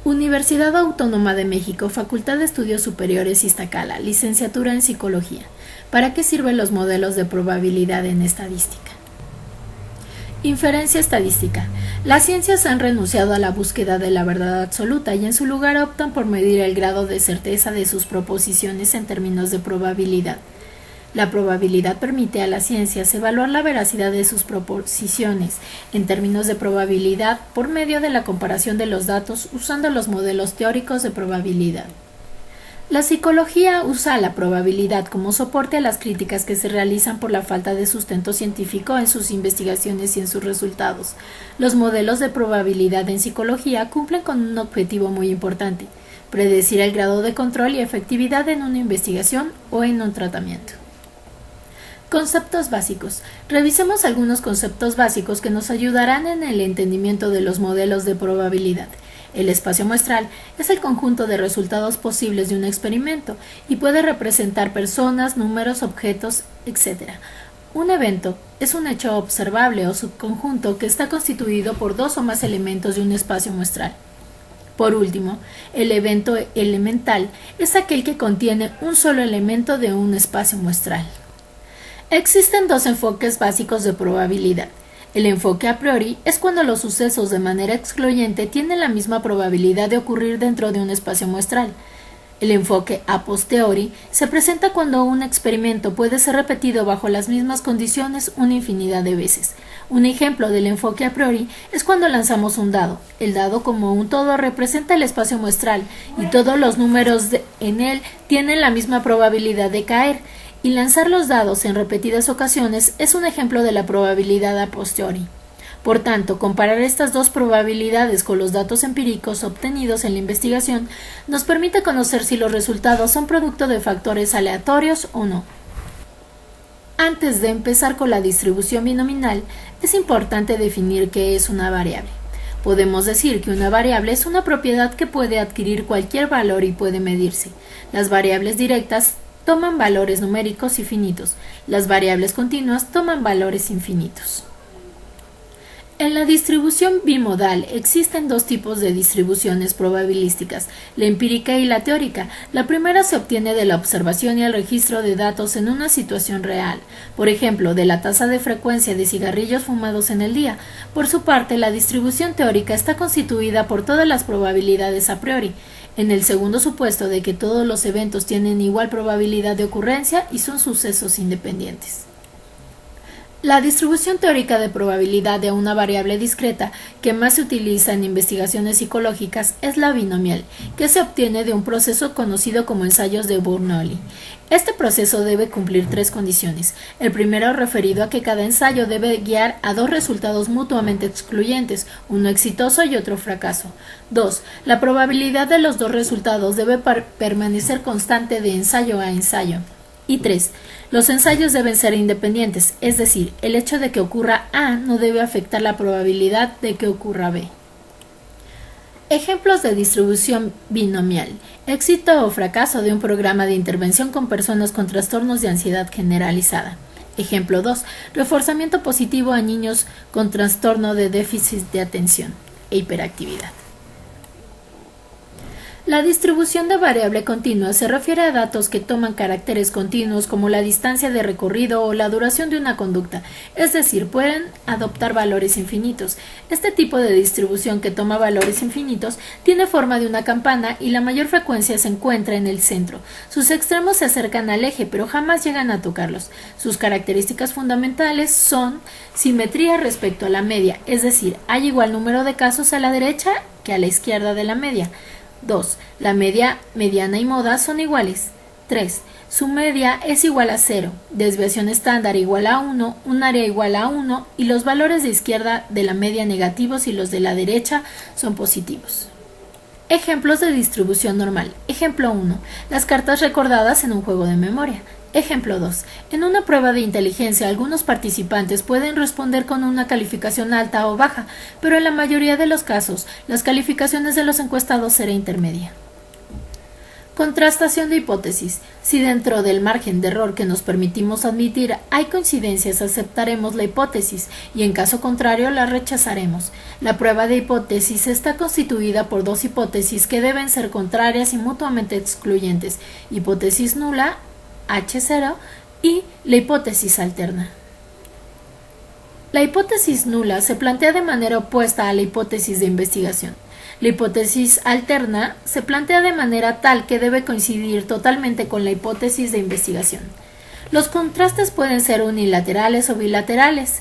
Universidad Autónoma de México, Facultad de Estudios Superiores Iztacala, licenciatura en Psicología. ¿Para qué sirven los modelos de probabilidad en estadística? Inferencia estadística. Las ciencias han renunciado a la búsqueda de la verdad absoluta y en su lugar optan por medir el grado de certeza de sus proposiciones en términos de probabilidad. La probabilidad permite a las ciencias evaluar la veracidad de sus proposiciones en términos de probabilidad por medio de la comparación de los datos usando los modelos teóricos de probabilidad. La psicología usa la probabilidad como soporte a las críticas que se realizan por la falta de sustento científico en sus investigaciones y en sus resultados. Los modelos de probabilidad en psicología cumplen con un objetivo muy importante: predecir el grado de control y efectividad en una investigación o en un tratamiento. Conceptos básicos. Revisemos algunos conceptos básicos que nos ayudarán en el entendimiento de los modelos de probabilidad. El espacio muestral es el conjunto de resultados posibles de un experimento y puede representar personas, números, objetos, etc. Un evento es un hecho observable o subconjunto que está constituido por dos o más elementos de un espacio muestral. Por último, el evento elemental es aquel que contiene un solo elemento de un espacio muestral. Existen dos enfoques básicos de probabilidad. El enfoque a priori es cuando los sucesos de manera excluyente tienen la misma probabilidad de ocurrir dentro de un espacio muestral. El enfoque a posteriori se presenta cuando un experimento puede ser repetido bajo las mismas condiciones una infinidad de veces. Un ejemplo del enfoque a priori es cuando lanzamos un dado. El dado como un todo representa el espacio muestral y todos los números en él tienen la misma probabilidad de caer. Y lanzar los dados en repetidas ocasiones es un ejemplo de la probabilidad a posteriori. Por tanto, comparar estas dos probabilidades con los datos empíricos obtenidos en la investigación nos permite conocer si los resultados son producto de factores aleatorios o no. Antes de empezar con la distribución binominal, es importante definir qué es una variable. Podemos decir que una variable es una propiedad que puede adquirir cualquier valor y puede medirse. Las variables directas toman valores numéricos y finitos. Las variables continuas toman valores infinitos. En la distribución bimodal existen dos tipos de distribuciones probabilísticas, la empírica y la teórica. La primera se obtiene de la observación y el registro de datos en una situación real, por ejemplo, de la tasa de frecuencia de cigarrillos fumados en el día. Por su parte, la distribución teórica está constituida por todas las probabilidades a priori, en el segundo supuesto de que todos los eventos tienen igual probabilidad de ocurrencia y son sucesos independientes. La distribución teórica de probabilidad de una variable discreta que más se utiliza en investigaciones psicológicas es la binomial, que se obtiene de un proceso conocido como ensayos de Bernoulli. Este proceso debe cumplir tres condiciones. El primero referido a que cada ensayo debe guiar a dos resultados mutuamente excluyentes, uno exitoso y otro fracaso. 2. La probabilidad de los dos resultados debe permanecer constante de ensayo a ensayo. Y 3. Los ensayos deben ser independientes, es decir, el hecho de que ocurra A no debe afectar la probabilidad de que ocurra B. Ejemplos de distribución binomial. Éxito o fracaso de un programa de intervención con personas con trastornos de ansiedad generalizada. Ejemplo 2. Reforzamiento positivo a niños con trastorno de déficit de atención e hiperactividad. La distribución de variable continua se refiere a datos que toman caracteres continuos como la distancia de recorrido o la duración de una conducta, es decir, pueden adoptar valores infinitos. Este tipo de distribución que toma valores infinitos tiene forma de una campana y la mayor frecuencia se encuentra en el centro. Sus extremos se acercan al eje, pero jamás llegan a tocarlos. Sus características fundamentales son simetría respecto a la media, es decir, hay igual número de casos a la derecha que a la izquierda de la media. 2. La media, mediana y moda son iguales. 3. Su media es igual a 0, desviación estándar igual a 1, un área igual a 1 y los valores de izquierda de la media negativos y los de la derecha son positivos. Ejemplos de distribución normal. Ejemplo 1. Las cartas recordadas en un juego de memoria. Ejemplo 2. En una prueba de inteligencia, algunos participantes pueden responder con una calificación alta o baja, pero en la mayoría de los casos, las calificaciones de los encuestados serán intermedia. Contrastación de hipótesis. Si dentro del margen de error que nos permitimos admitir hay coincidencias, aceptaremos la hipótesis y en caso contrario la rechazaremos. La prueba de hipótesis está constituida por dos hipótesis que deben ser contrarias y mutuamente excluyentes: hipótesis nula, H0, y la hipótesis alterna. La hipótesis nula se plantea de manera opuesta a la hipótesis de investigación. La hipótesis alterna se plantea de manera tal que debe coincidir totalmente con la hipótesis de investigación. Los contrastes pueden ser unilaterales o bilaterales,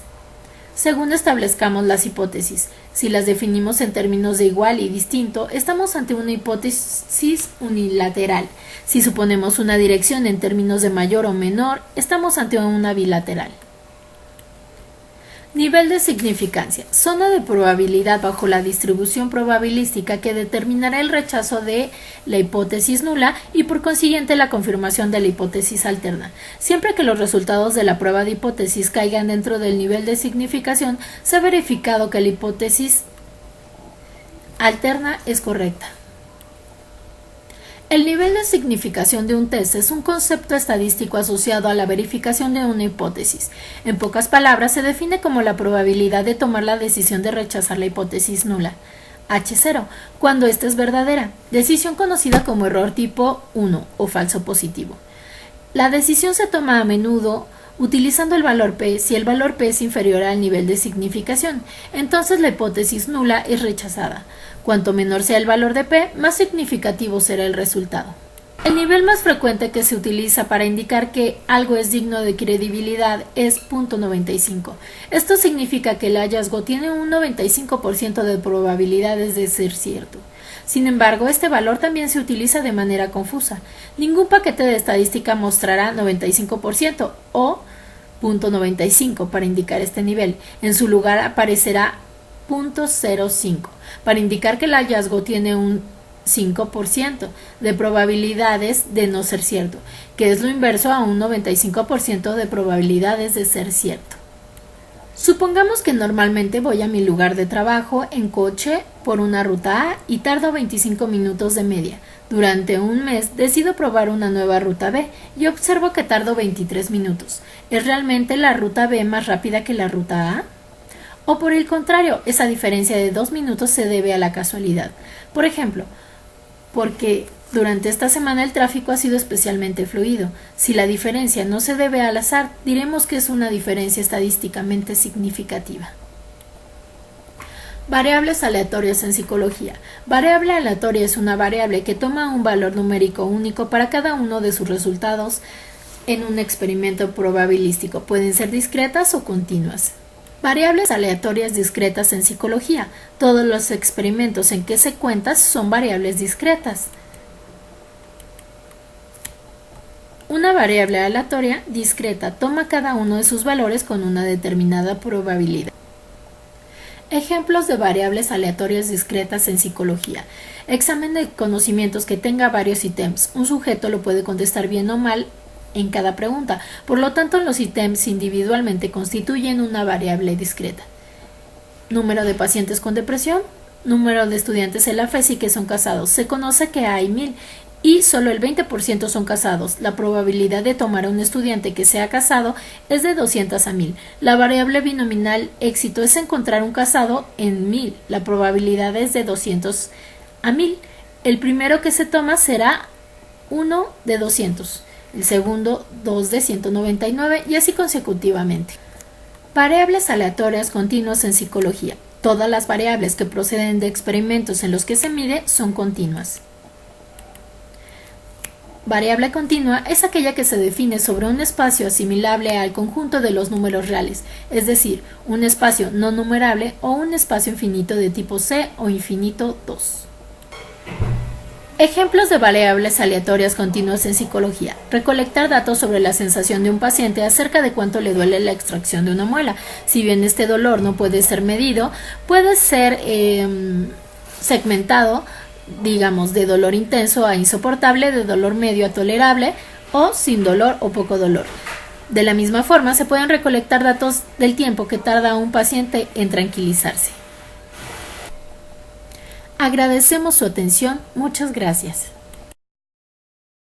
según establezcamos las hipótesis. Si las definimos en términos de igual y distinto, estamos ante una hipótesis unilateral. Si suponemos una dirección en términos de mayor o menor, estamos ante una bilateral. Nivel de significancia. Zona de probabilidad bajo la distribución probabilística que determinará el rechazo de la hipótesis nula y por consiguiente la confirmación de la hipótesis alterna. Siempre que los resultados de la prueba de hipótesis caigan dentro del nivel de significación, se ha verificado que la hipótesis alterna es correcta. El nivel de significación de un test es un concepto estadístico asociado a la verificación de una hipótesis. En pocas palabras, se define como la probabilidad de tomar la decisión de rechazar la hipótesis nula, H0, cuando ésta es verdadera, decisión conocida como error tipo 1 o falso positivo. La decisión se toma a menudo utilizando el valor P si el valor P es inferior al nivel de significación. Entonces la hipótesis nula es rechazada. Cuanto menor sea el valor de P, más significativo será el resultado. El nivel más frecuente que se utiliza para indicar que algo es digno de credibilidad es .95. Esto significa que el hallazgo tiene un 95% de probabilidades de ser cierto. Sin embargo, este valor también se utiliza de manera confusa. Ningún paquete de estadística mostrará 95% o .95 para indicar este nivel. En su lugar aparecerá .05 para indicar que el hallazgo tiene un 5% de probabilidades de no ser cierto, que es lo inverso a un 95% de probabilidades de ser cierto. Supongamos que normalmente voy a mi lugar de trabajo en coche por una ruta A y tardo 25 minutos de media. Durante un mes decido probar una nueva ruta B y observo que tardo 23 minutos. ¿Es realmente la ruta B más rápida que la ruta A? O por el contrario, esa diferencia de 2 minutos se debe a la casualidad. Por ejemplo, porque durante esta semana el tráfico ha sido especialmente fluido. Si la diferencia no se debe al azar, diremos que es una diferencia estadísticamente significativa. Variables aleatorias en psicología. Variable aleatoria es una variable que toma un valor numérico único para cada uno de sus resultados en un experimento probabilístico. Pueden ser discretas o continuas. Variables aleatorias discretas en psicología. Todos los experimentos en que se cuentan son variables discretas. Una variable aleatoria discreta toma cada uno de sus valores con una determinada probabilidad. Ejemplos de variables aleatorias discretas en psicología. Examen de conocimientos que tenga varios ítems. Un sujeto lo puede contestar bien o mal en cada pregunta. Por lo tanto, los ítems individualmente constituyen una variable discreta. Número de pacientes con depresión. Número de estudiantes en la FESI que son casados. Se conoce que hay 1000 y solo el 20% son casados. La probabilidad de tomar a un estudiante que sea casado es de 200 a 1000. La variable binominal éxito es encontrar un casado en 1000. La probabilidad es de 200 a 1000. El primero que se toma será 1 de 200. El segundo 2 de 199 y así consecutivamente. Variables aleatorias continuas en psicología. Todas las variables que proceden de experimentos en los que se mide son continuas. Variable continua es aquella que se define sobre un espacio asimilable al conjunto de los números reales, es decir, un espacio no numerable o un espacio infinito de tipo C o infinito 2. Ejemplos de variables aleatorias continuas en psicología. Recolectar datos sobre la sensación de un paciente acerca de cuánto le duele la extracción de una muela. Si bien este dolor no puede ser medido, puede ser segmentado, digamos, de dolor intenso a insoportable, de dolor medio a tolerable o sin dolor o poco dolor. De la misma forma, se pueden recolectar datos del tiempo que tarda un paciente en tranquilizarse. Agradecemos su atención. Muchas gracias.